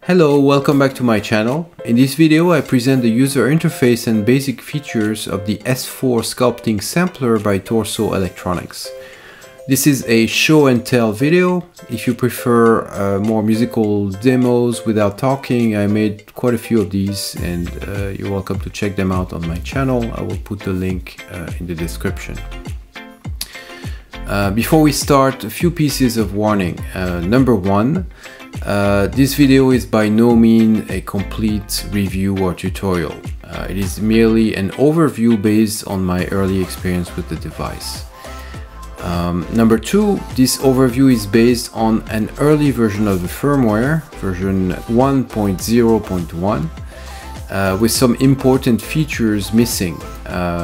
Hello, welcome back to my channel. In this video I present the user interface and basic features of the S-4 Sculpting Sampler by torsoelectronics. This is a show and tell video. If you prefer more musical demos without talking, I made quite a few of these and you're welcome to check them out on my channel. I will put the link in the description. Before we start, a few pieces of warning. Number one, this video is by no means a complete review or tutorial. It is merely an overview based on my early experience with the device. Number two, this overview is based on an early version of the firmware, version 1.0.1, with some important features missing.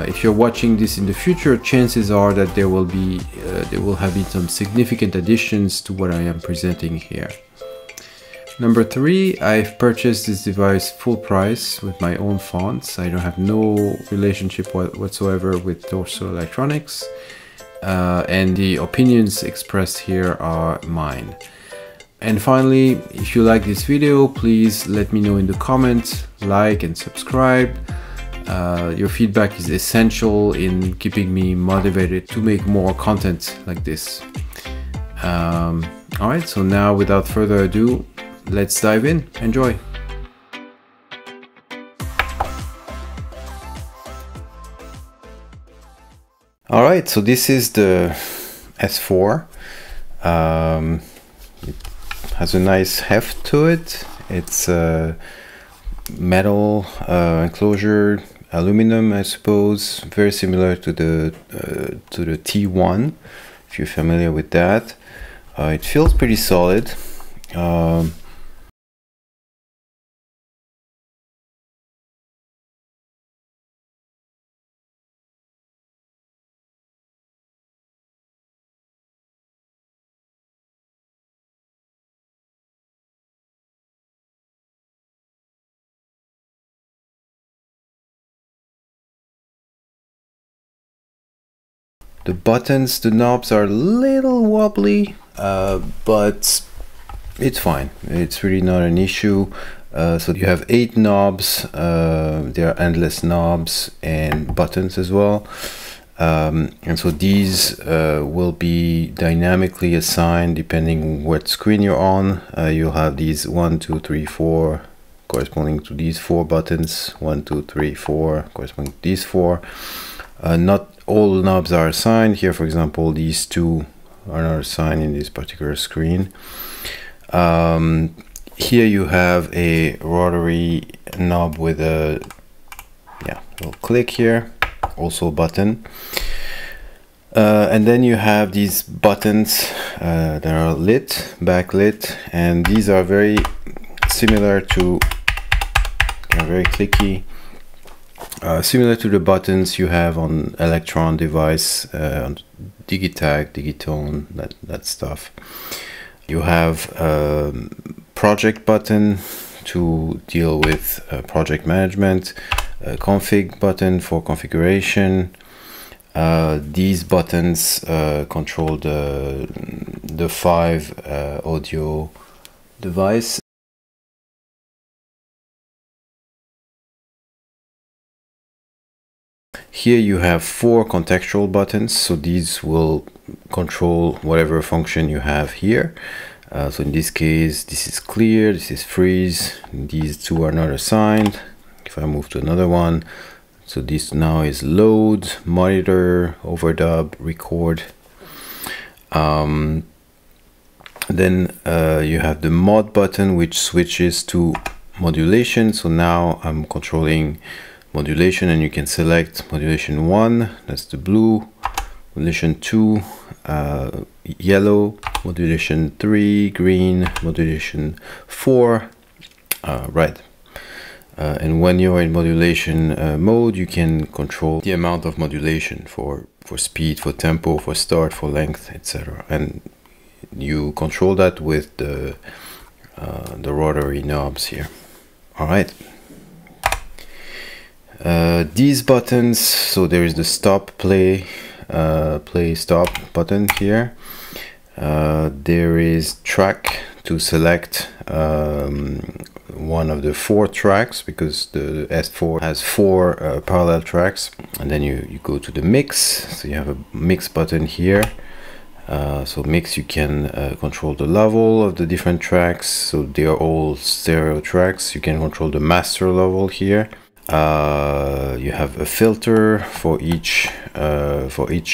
If you're watching this in the future, chances are that there will have been some significant additions to what I am presenting here. Number three, I've purchased this device full price with my own fonts. I don't have no relationship whatsoever with torsoelectronics, and the opinions expressed here are mine. And finally, if you like this video, please let me know in the comments, like and subscribe. Your feedback is essential in keeping me motivated to make more content like this. Alright, so now without further ado, let's dive in. Enjoy! Alright, so this is the S4. It has a nice heft to it. It's a metal enclosure, aluminum, I suppose, very similar to the T1, if you're familiar with that. It feels pretty solid. The buttons, the knobs are a little wobbly, but it's fine. It's really not an issue. So you have 8 knobs, there are endless knobs and buttons as well. And so these will be dynamically assigned depending what screen you're on. You'll have these 1, 2, 3, 4 corresponding to these 4 buttons, 1, 2, 3, 4 corresponding to these 4. Not all knobs are assigned. Here, for example, these 2 are not assigned in this particular screen. Here you have a rotary knob with a little click here, also a button. And then you have these buttons that are lit, backlit, and these are very similar to, very clicky. Similar to the buttons you have on Electron device, on Digitag, Digitone, that stuff. You have a project button to deal with project management, a config button for configuration. These buttons control the 5 audio device. Here you have 4 contextual buttons, so these will control whatever function you have here. So in this case, this is clear, this is freeze, these 2 are not assigned. If I move to another one, so this now is load, monitor, overdub, record. Then you have the mod button, which switches to modulation. So now I'm controlling modulation, and you can select modulation 1, that's the blue, modulation 2, yellow, modulation 3, green, modulation 4, red. And when you're in modulation mode, you can control the amount of modulation for speed, for tempo, for start, for length, etc. And you control that with the rotary knobs here. All right. These buttons, so there is the stop, play, play, stop button here. There is track to select one of the 4 tracks, because the S4 has 4 parallel tracks. And then you go to the mix, so you have a mix button here. So mix, you can control the level of the different tracks, so they are all stereo tracks. You can control the master level here. You have a filter for each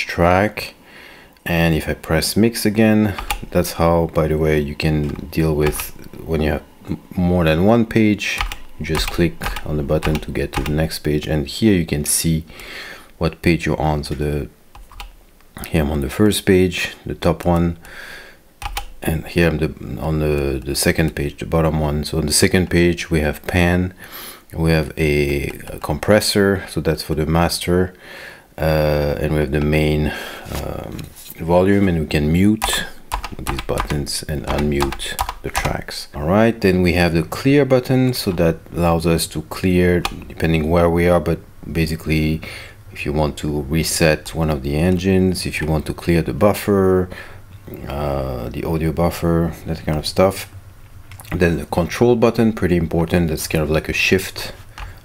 track. And if I press mix again, that's how, by the way, you can deal with when you have more than one page. You just click on the button to get to the next page, and here you can see what page you're on. So here I'm on the first page, the top one, and here I'm on the second page, the bottom one. So on the second page we have pan, we have a compressor, so that's for the master, and we have the main volume, and we can mute with these buttons and unmute the tracks. All right, then we have the clear button, so that allows us to clear depending where we are, but basically if you want to reset one of the engines, if you want to clear the buffer, the audio buffer, that kind of stuff. And then the control button, pretty important, that's kind of like a shift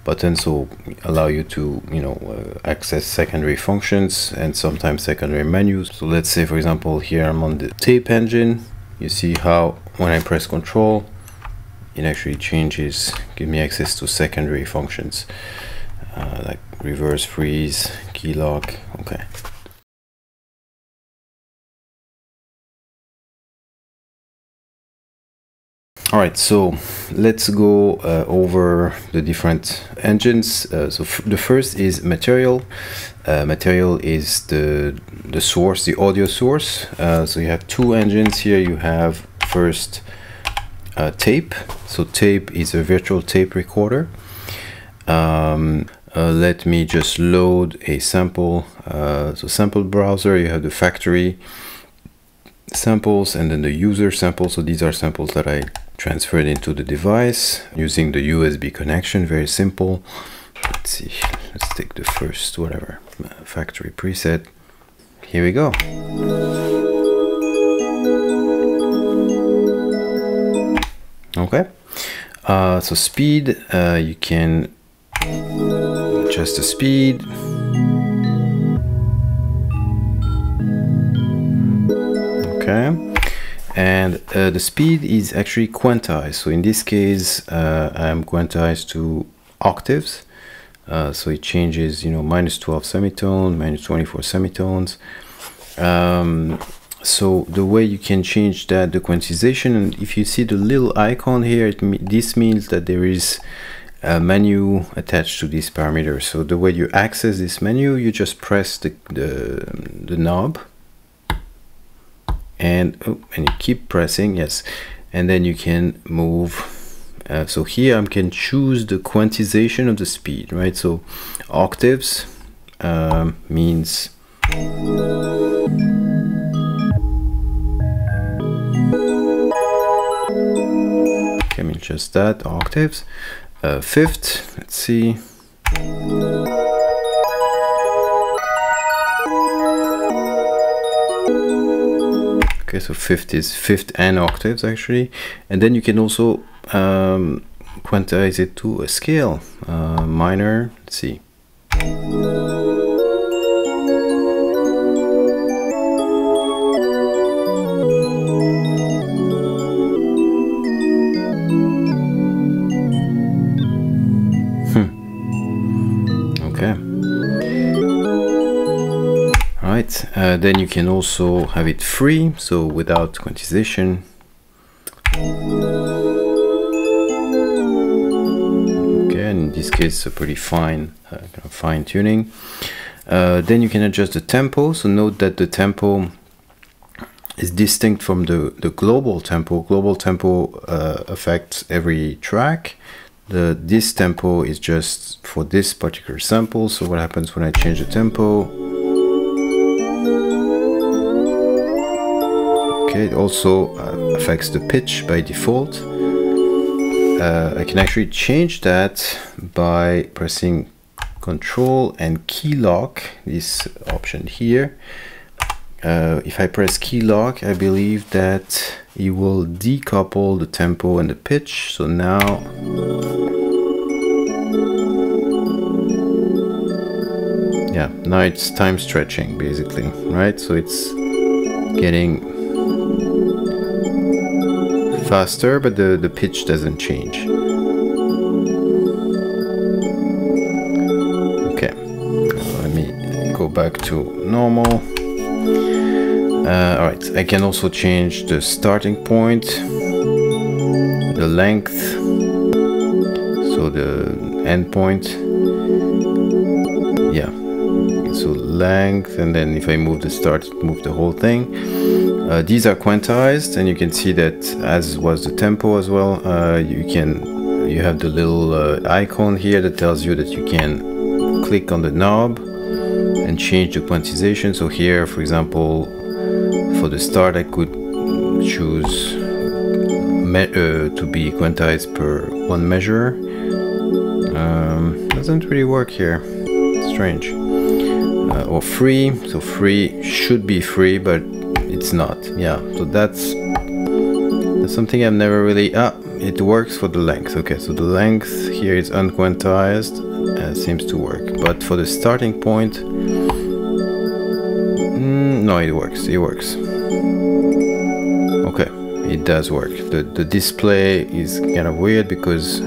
button, so allow you to, you know, access secondary functions and sometimes secondary menus. So let's say, for example, here I'm on the tape engine. You see how when I press control, it actually changes, give me access to secondary functions, like reverse freeze, key lock. Okay. All right, so let's go over the different engines. So the first is material. Material is the source, the audio source. So you have 2 engines here. You have first tape. So tape is a virtual tape recorder. Let me just load a sample. So sample browser, you have the factory samples and then the user samples. So these are samples that I transferred into the device using the USB connection. Very simple. Let's see, let's take the first factory preset. Here we go. Okay, so speed, you can adjust the speed. Okay. And the speed is actually quantized. So in this case, I'm quantized to octaves. So it changes, you know, -12 semitone, -24 semitones. So the way you can change that, the quantization, and if you see the little icon here, this means that there is a menu attached to this parameter. So the way you access this menu, you just press the knob. And you keep pressing, yes, and then you can move. So here I can choose the quantization of the speed, right? So octaves means I mean just that, octaves. Fifth, let's see. Okay, so fifth is fifth and octaves actually, and then you can also quantize it to a scale, minor. Let's see. Okay. Right, then you can also have it free, so without quantization. Okay, and in this case, a pretty fine, fine tuning. Then you can adjust the tempo. So note that the tempo is distinct from the global tempo. Global tempo affects every track. This tempo is just for this particular sample. So what happens when I change the tempo? Okay, it also affects the pitch by default. I can actually change that by pressing Control and key lock, this option here. if I press key lock, I believe that it will decouple the tempo and the pitch. So now now it's time stretching basically, right? So it's getting faster, but the pitch doesn't change. Okay, let me go back to normal. All right, I can also change the starting point, the length, so the end point. Yeah, so length, and then if I move the start, move the whole thing. These are quantized, and you can see that, as was the tempo as well. You have the little icon here that tells you that you can click on the knob and change the quantization. So here, for example, for the start, I could choose to be quantized per one measure. Doesn't really work here. Strange. Or free. So free should be free, but it's not. Yeah. So that's something I've never really. It works for the length. Okay. So the length here is unquantized. Seems to work. But for the starting point, no, it works. It works. Okay, it does work. The display is kind of weird because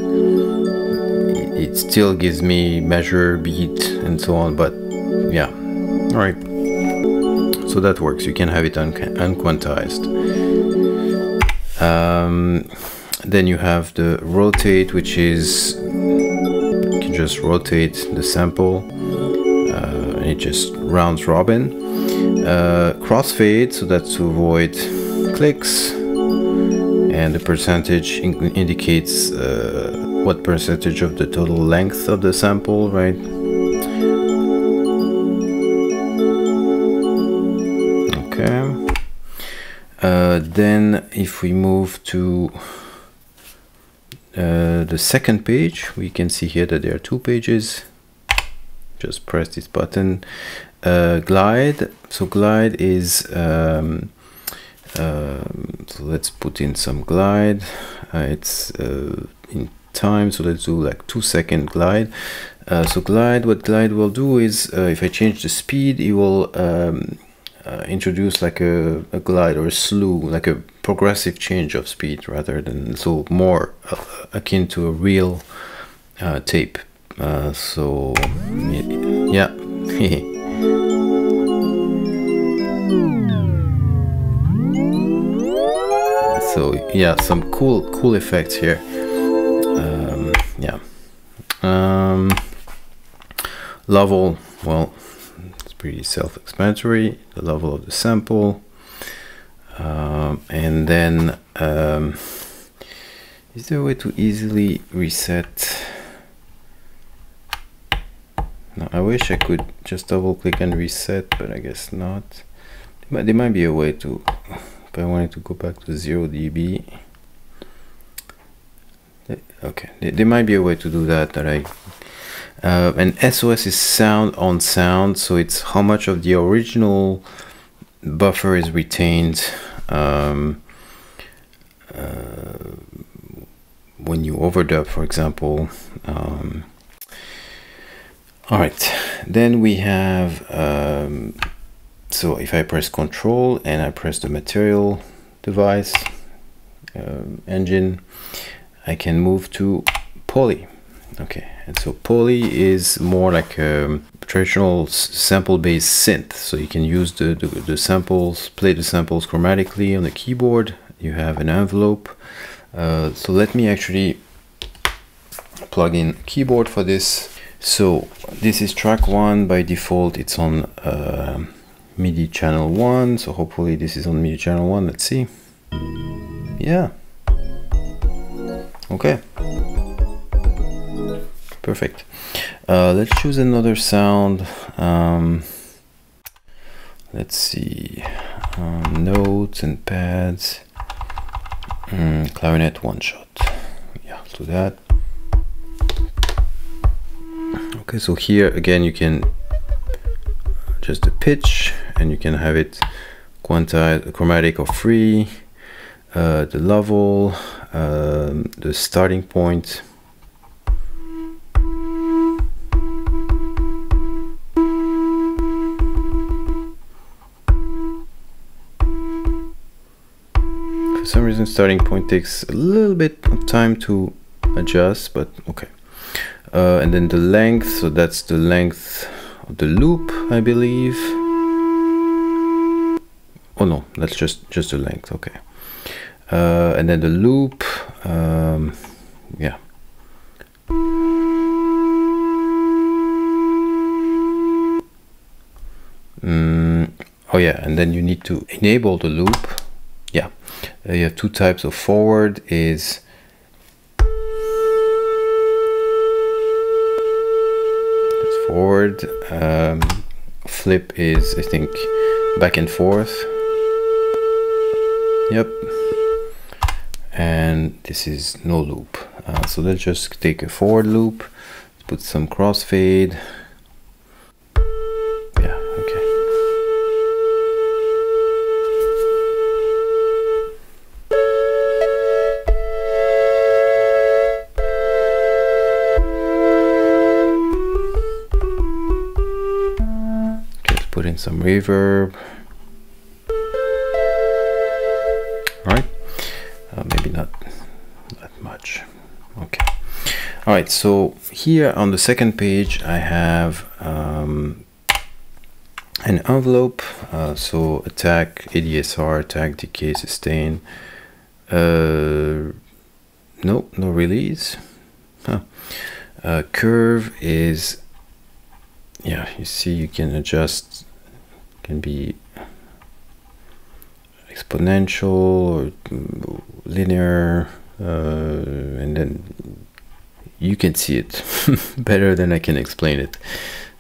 it still gives me measure, beat, and so on. But yeah, all right. So that works. You can have it unquantized. Then you have the rotate, which is you can just rotate the sample, and it just rounds robin. Crossfade, so that's to avoid clicks, and the percentage indicates what percentage of the total length of the sample, right? Okay. Then if we move to the second page, we can see here that there are two pages. Just press this button. Glide. So glide is so let's put in some glide. It's in time, so let's do like 2-second glide. So glide, what glide will do is if I change the speed, it will introduce like a glide or a slew, like a progressive change of speed rather than, so more akin to a real tape. So yeah. So yeah, some cool effects here. Yeah. Level, well, it's pretty self-explanatory. The level of the sample, and then is there a way to easily reset? No, I wish I could just double click and reset, but I guess not. But there might be a way to, if I wanted to go back to 0 dB. Okay, there might be a way to do that. And SOS is sound on sound, so it's how much of the original buffer is retained when you overdub, for example. All right, then we have, so if I press Control and I press the material device engine, I can move to poly. Okay, and so poly is more like a traditional sample-based synth. So you can use the samples, play the samples chromatically on the keyboard. You have an envelope. So let me actually plug in a keyboard for this. So this is track 1 by default. It's on MIDI channel 1. So hopefully this is on MIDI channel 1. Let's see. Yeah. Okay. Perfect. Let's choose another sound. Let's see. Notes and pads. Clarinet one shot. Yeah, let's do that. Okay, so here again you can adjust the pitch and you can have it quantized, chromatic or free, the level, the starting point. For some reason starting point takes a little bit of time to adjust, but okay. And then the length, so that's the length of the loop, I believe. Oh no, that's just the length, okay. And then the loop, yeah. Oh yeah, and then you need to enable the loop. Yeah, you have two types of forward is forward, flip is, I think, back and forth. Yep. And this is no loop. So let's just take a forward loop, put some crossfade. Yeah, okay. Let's put in some reverb. Maybe not that much. Okay. All right, so here on the second page I have an envelope, so attack, ADSR, attack, decay, sustain. No release. Curve is, yeah, you see you can adjust, can be exponential or linear, and then you can see it better than I can explain it.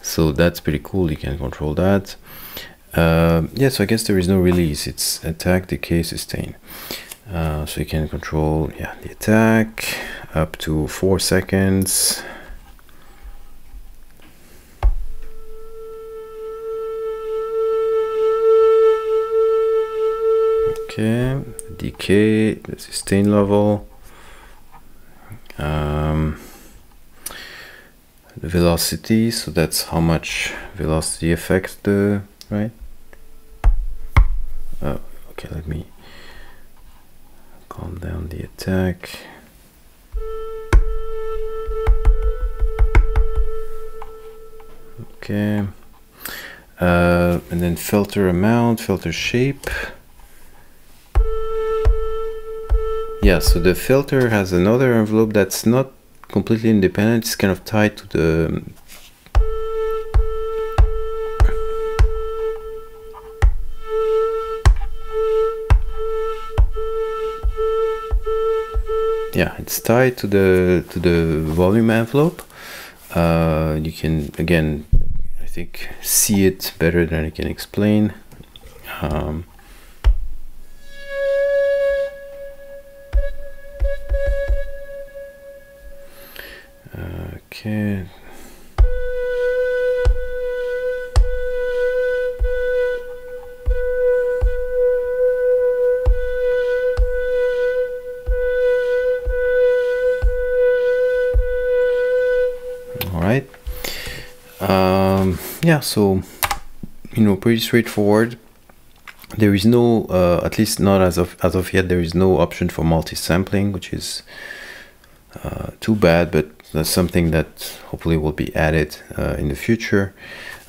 So that's pretty cool. You can control that. Yeah, so I guess there is no release. It's attack, decay, sustain. So you can control, yeah, the attack up to 4 seconds. Okay, decay, the sustain level, the velocity, so that's how much velocity affects the, right? Okay, let me calm down the attack. Okay, and then filter amount, filter shape. Yeah, so the filter has another envelope that's not completely independent. It's kind of tied to the it's tied to the volume envelope. You can again, I think, see it better than I can explain. Okay. All right. Yeah, so, you know, pretty straightforward. There is no, at least not as of yet, there is no option for multi-sampling, which is too bad, but that's something that hopefully will be added in the future.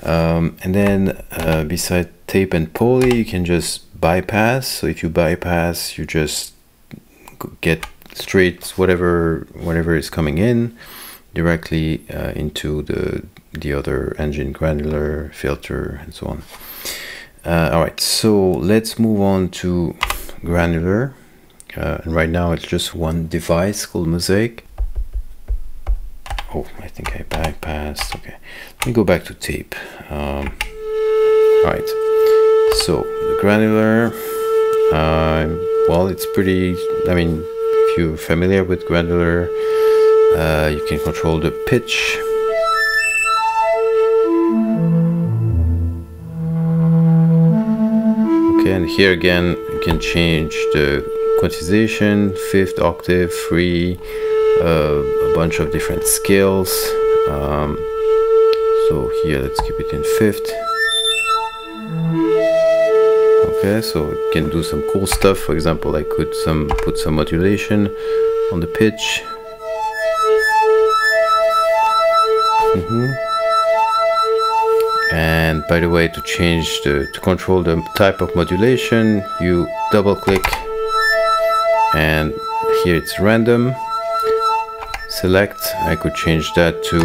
And then beside tape and poly, you can just bypass. So if you bypass, you just get straight whatever is coming in directly into the other engine, granular, filter, and so on. All right, so let's move on to granular. And right now it's just one device called MOSAIC. Oh, I think I bypassed. Okay, let me go back to tape. All right, so the granular, well, it's pretty, I mean, if you're familiar with granular, you can control the pitch. Okay, and here again you can change the quantization, fifth, octave, free, a bunch of different scales. So here let's keep it in fifth. Okay, so you can do some cool stuff. For example, I could put some modulation on the pitch. And by the way, to change to control the type of modulation, you double click, and here it's random. Select. I could change that to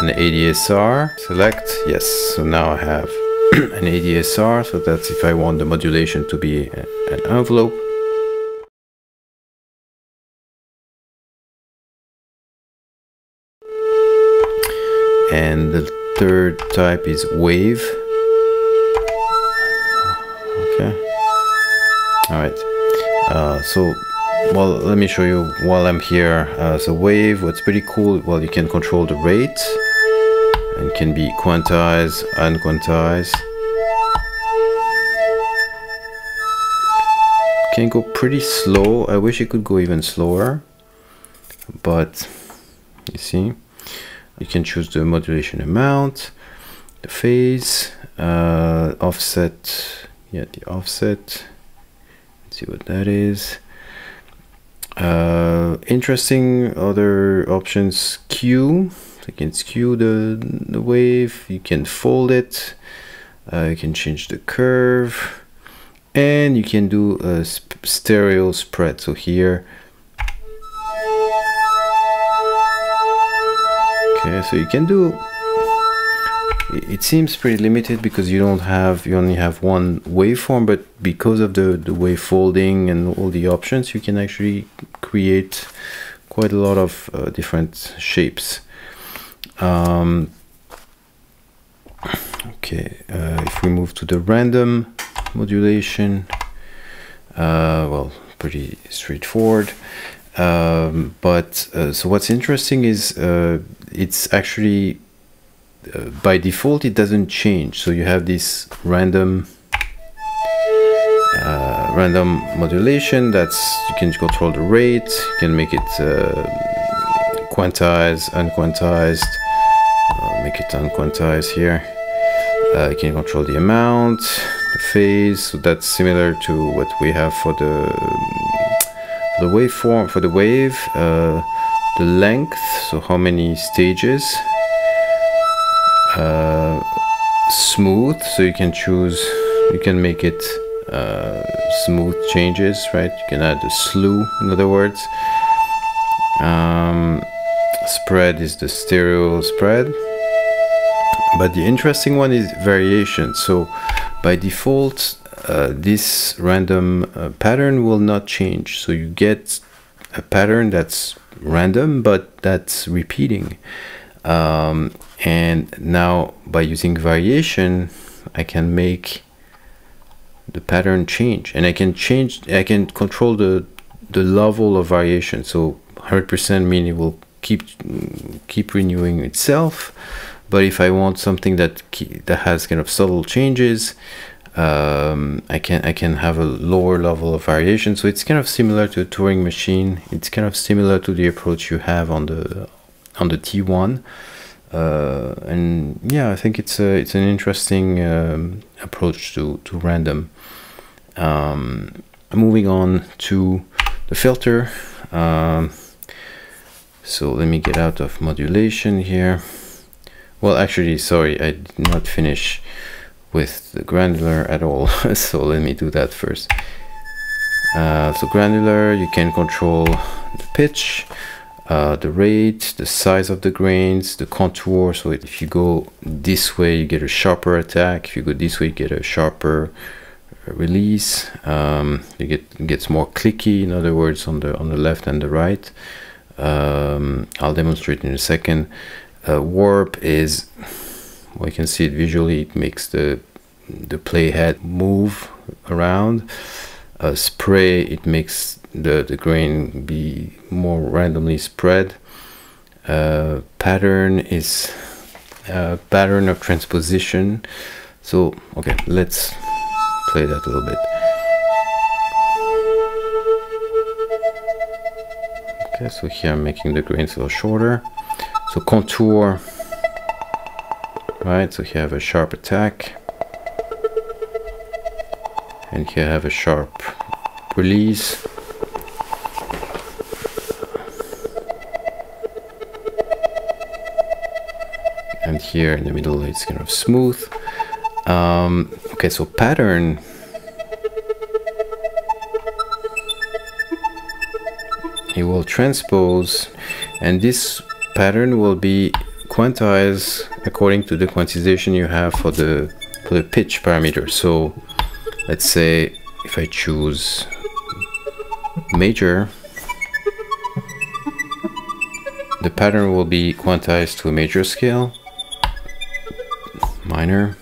an ADSR. Select. Yes. So now I have an ADSR. So that's if I want the modulation to be an envelope. And the third type is wave. Okay. All right. So, well, let me show you while I'm here. So wave, what's pretty cool, well, you can control the rate, and it can be quantized, unquantized. Can go pretty slow. I wish it could go even slower, but you see, you can choose the modulation amount, the phase, offset. Yeah, the offset. Let's see what that is. Interesting other options. Skew. So you can skew the wave. You can fold it. You can change the curve, and you can do a stereo spread. So here. Okay, so you can do. It seems pretty limited because you only have one waveform, but because of the wave folding and all the options, you can actually create quite a lot of different shapes. Okay, if we move to the random modulation, well, pretty straightforward. So what's interesting is it's actually by default it doesn't change. So you have this random modulation. That's, you can control the rate, you can make it quantized, unquantized, make it unquantized here. You can control the amount, the phase. So that's similar to what we have for the waveform, for the wave. The length, so how many stages. Smooth, so you can choose, you can make it smooth changes, right? You can add a slew, in other words. Spread is the stereo spread, but the interesting one is variation. So by default, this random pattern will not change. So you get a pattern that's random, but that's repeating. And now by using variation, I can make the pattern change, and I can control the level of variation. So 100% mean it will keep renewing itself, but if I want something that has kind of subtle changes, I can have a lower level of variation. So it's kind of similar to a Turing machine. It's kind of similar to the approach you have on the T1. And yeah, I think it's an interesting approach to random. Moving on to the filter. So let me get out of modulation here. Well, actually, sorry, I did not finish with the granular at all. So let me do that first. So granular, you can control the pitch, the rate, the size of the grains, the contour. So if you go this way, you get a sharper attack. If you go this way, you get a sharper release. It gets more clicky, in other words, on the left and the right. I'll demonstrate in a second. Warp is, well, you can see it visually. It makes the playhead move around. Spray, it makes the grain be more randomly spread. Pattern is a pattern of transposition. So okay, let's play that a little bit. Okay, so here I'm making the grains a little shorter. So contour, right? So here I have a sharp attack, and here I have a sharp release. And here in the middle it's kind of smooth. Okay, so pattern. It will transpose, and this pattern will be quantized according to the quantization you have for the pitch parameter. So let's say if I choose major, the pattern will be quantized to a major scale, minor,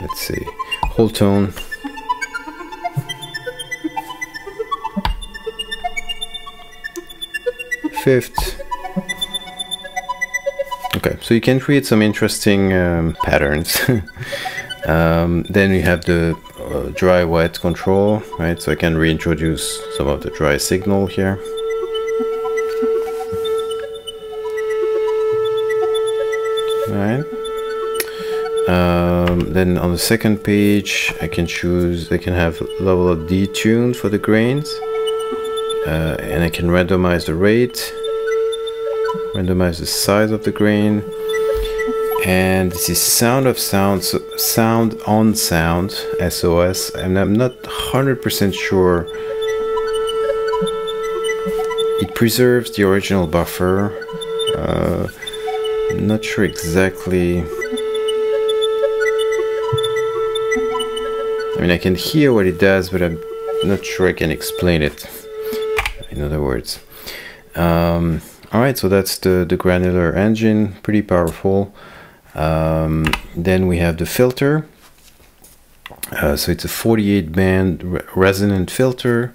let's see, whole tone, fifth. Okay, so you can create some interesting patterns. Then we have the dry wet control, right? So I can reintroduce some of the dry signal here. Right. Then on the second page, I can have level of detune for the grains, and I can randomize the rate, randomize the size of the grain, and this is sound of sound, so sound on sound, SOS, and I'm not 100% sure. It preserves the original buffer. I'm not sure exactly. I mean, I can hear what it does, but I'm not sure I can explain it, in other words. Alright, so that's the granular engine, pretty powerful. Then we have the filter. So it's a 48 band resonant filter.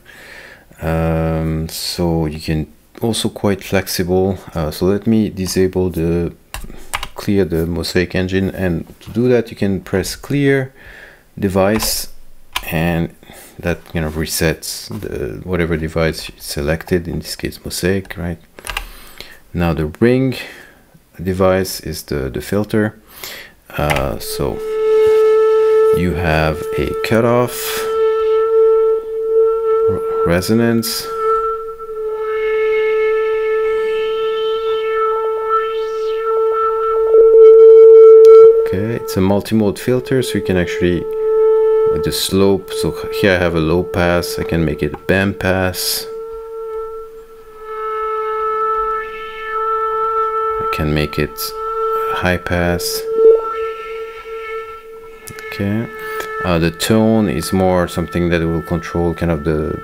So you can also quite flexible. So let me disable clear the MOSAIC engine, and to do that you can press clear device, and that kind of resets whatever device you selected, in this case MOSAIC, right? Now the ring device is the filter. So you have a cutoff, resonance, okay, it's a multi-mode filter, so you can actually, with the slope, so here I have a low pass, I can make it a band pass, I can make it high pass. Okay, the tone is more something that will control kind of the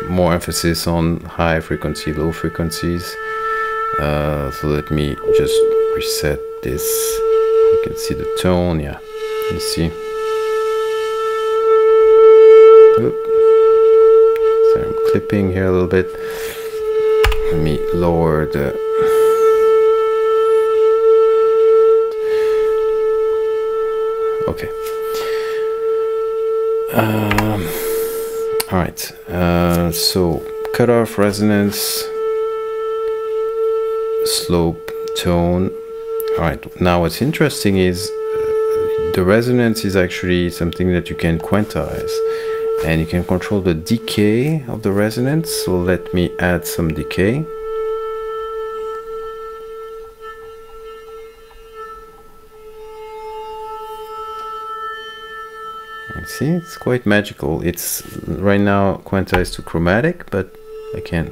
more emphasis on high frequency, low frequencies. So let me just reset this. You can see the tone, yeah, you see. Oop. So I'm clipping here a little bit. Let me lower the okay. All right. So cutoff, resonance, slope, tone. All right. Now what's interesting is the resonance is actually something that you can quantize, and you can control the decay of the resonance. So let me add some decay. See, it's quite magical. It's right now quantized to chromatic, but I can.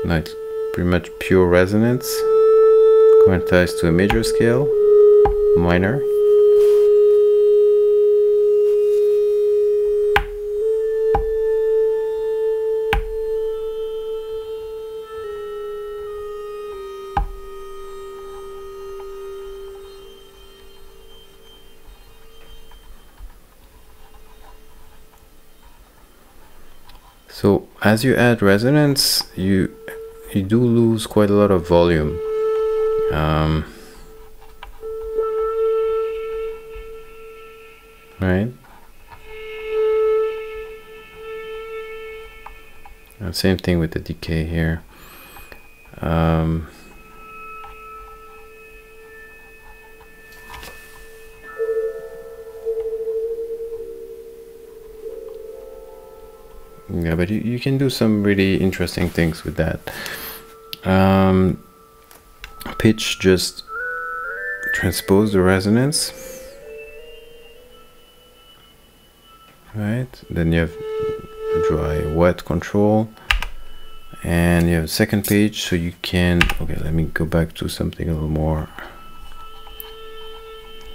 Now it's pretty much pure resonance, quantized to a major scale, minor. So as you add resonance, you do lose quite a lot of volume. Right? And same thing with the decay here. Yeah, but you can do some really interesting things with that. Pitch, just transpose the resonance, right? Then you have dry wet control, and you have a second page, so you can, okay, let me go back to something a little more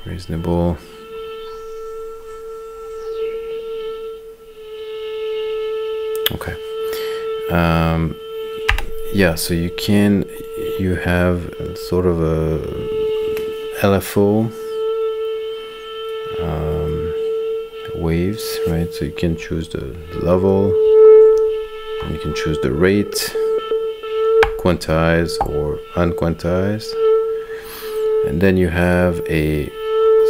reasonable. Okay. Yeah, so you have sort of a LFO waves, right? So you can choose the level, and you can choose the rate, quantize or unquantized, and then you have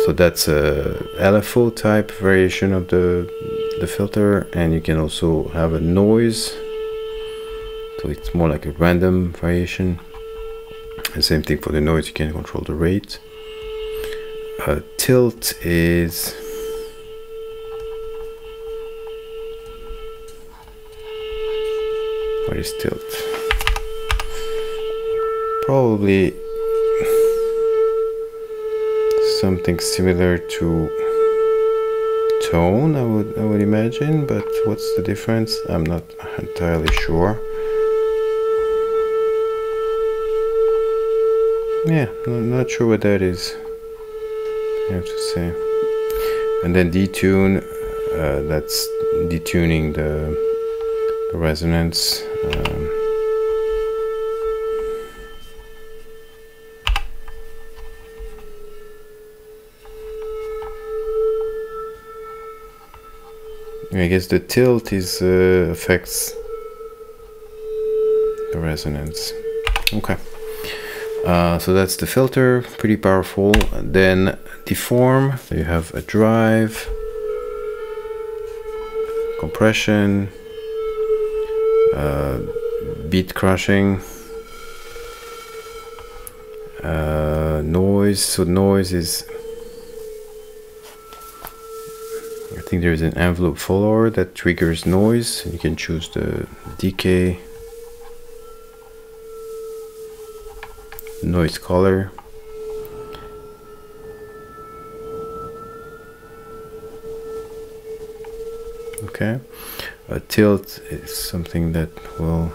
so that's a LFO type variation of the filter, and you can also have a noise, so it's more like a random variation. And same thing for the noise, you can control the rate. Tilt is what is tilt? Probably something similar to tone, I would imagine, but what's the difference? I'm not entirely sure. Yeah, not sure what that is, I have to say. And then detune, that's detuning the resonance. I guess the tilt is affects the resonance. Okay. So that's the filter, pretty powerful. Then deform, you have a drive, compression, beat crushing, noise. So noise is, I think there's an envelope follower that triggers noise. You can choose the decay, noise color. Okay, a tilt is something that will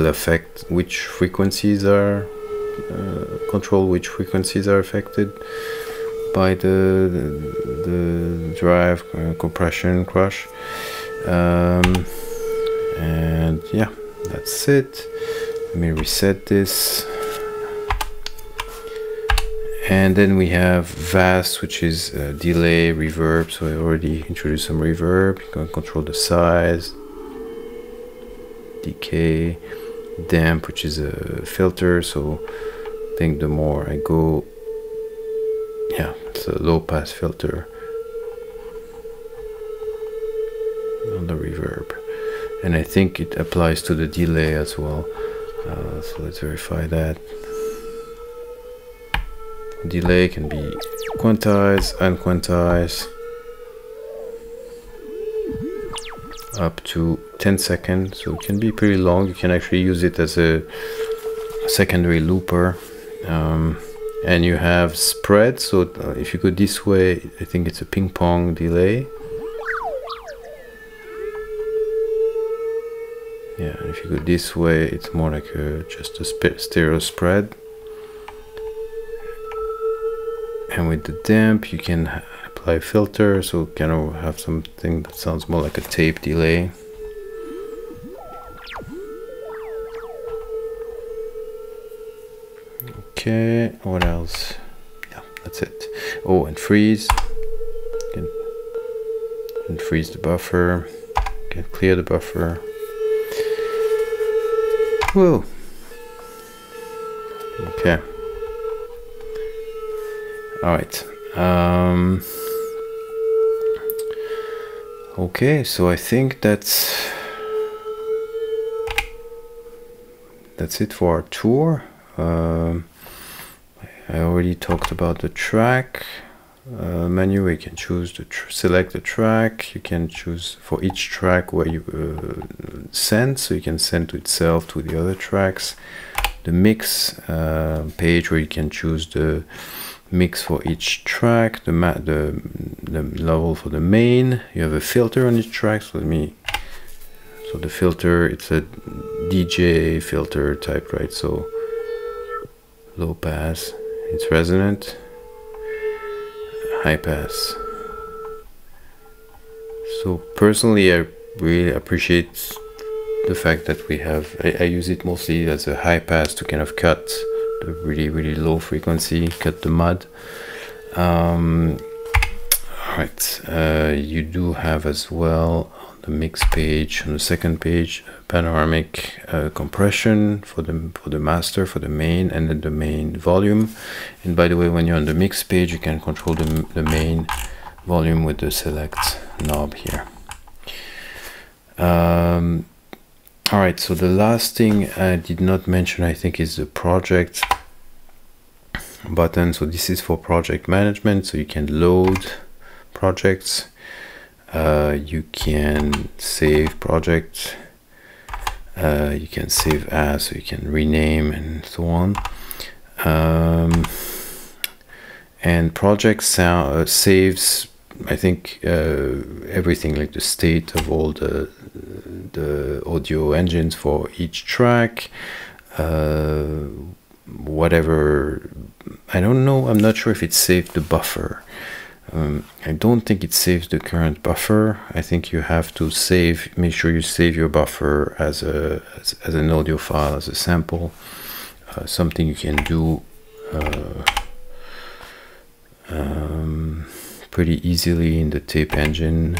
affect which frequencies are control which frequencies are affected by the drive, compression, crush, and yeah, that's it. Let me reset this, and then we have VAS, which is delay, reverb. So I already introduced some reverb. You can control the size, decay, damp, which is a filter. So I think the more I go, yeah, it's a low pass filter on the reverb, and I think it applies to the delay as well. So let's verify that. Delay can be quantized, unquantized, up to 10 seconds, so it can be pretty long. You can actually use it as a secondary looper. And you have spread, so if you go this way, I think it's a ping pong delay. Yeah, if you go this way, it's more like just a stereo spread. And with the damp, you can apply a filter, so kind of have something that sounds more like a tape delay. Okay, what else? Yeah, that's it. Oh, and freeze. And freeze the buffer. Can clear the buffer. Whoa. Okay. All right. Okay, so I think that's it for our tour. I already talked about the track menu. We can choose to select the track. You can choose for each track where you send, so you can send to itself to the other tracks. The mix page where you can choose the mix for each track, the level for the main. You have a filter on each track. So the filter, it's a DJ filter type, right? So low pass, it's resonant, high pass. So personally, I really appreciate the fact that we have, I use it mostly as a high pass to kind of cut the really low frequency, cut the mud. Alright, you do have as well on the mix page, on the second page, panoramic compression for the master, for the main, and then the main volume. And by the way, when you're on the mix page, you can control the main volume with the select knob here. Alright, so the last thing I did not mention, I think, is the project button. So this is for project management, so you can load projects, you can save projects, you can save as, so you can rename and so on. And project saves, I think, everything, like the state of all the audio engines for each track, whatever. I don't know, I'm not sure if it saved the buffer. I don't think it saves the current buffer. I think you have to make sure you save your buffer as an audio file, as a sample. Something you can do pretty easily in the tape engine.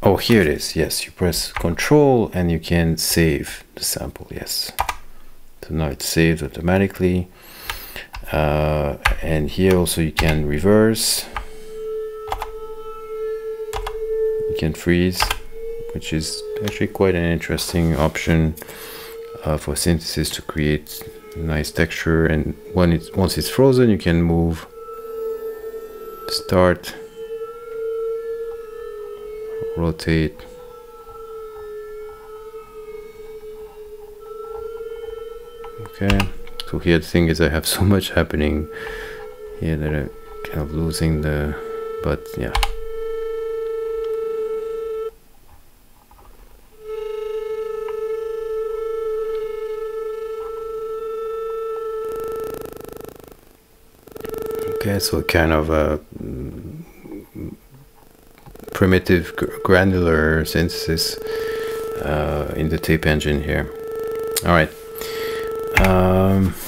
Oh, here it is. Yes, you press Control and you can save the sample. Yes, so now it's saved automatically. And here also you can reverse, you can freeze, which is actually quite an interesting option for synthesis to create nice texture. And once it's frozen, you can move, start, rotate, okay. So here the thing is, I have so much happening here that I'm kind of losing but yeah. Okay, so kind of a primitive granular synthesis in the tape engine here. All right.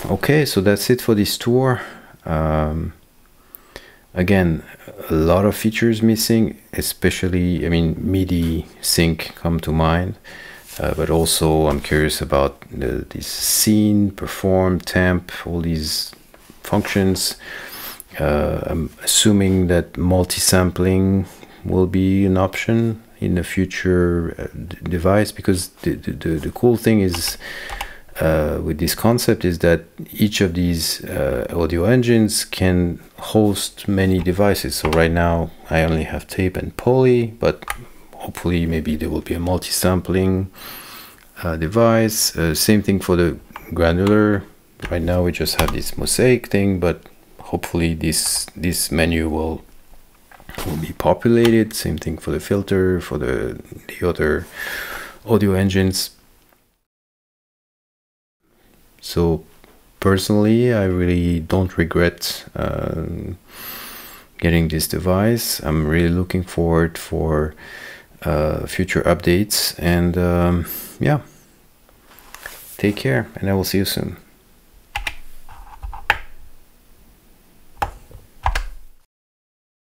Okay, so that's it for this tour. Again, a lot of features missing, especially, I mean, MIDI sync come to mind, but also I'm curious about this scene, perform, temp, all these functions. I'm assuming that multi-sampling will be an option in a future device, because the cool thing is with this concept is that each of these audio engines can host many devices. So right now I only have tape and poly, but hopefully maybe there will be a multi-sampling device. Same thing for the granular. Right now we just have this MOSAIC thing, but hopefully this menu will be populated. Same thing for the filter, for the other audio engines. So personally, I really don't regret getting this device. I'm really looking forward for future updates, and yeah, take care, and I will see you soon.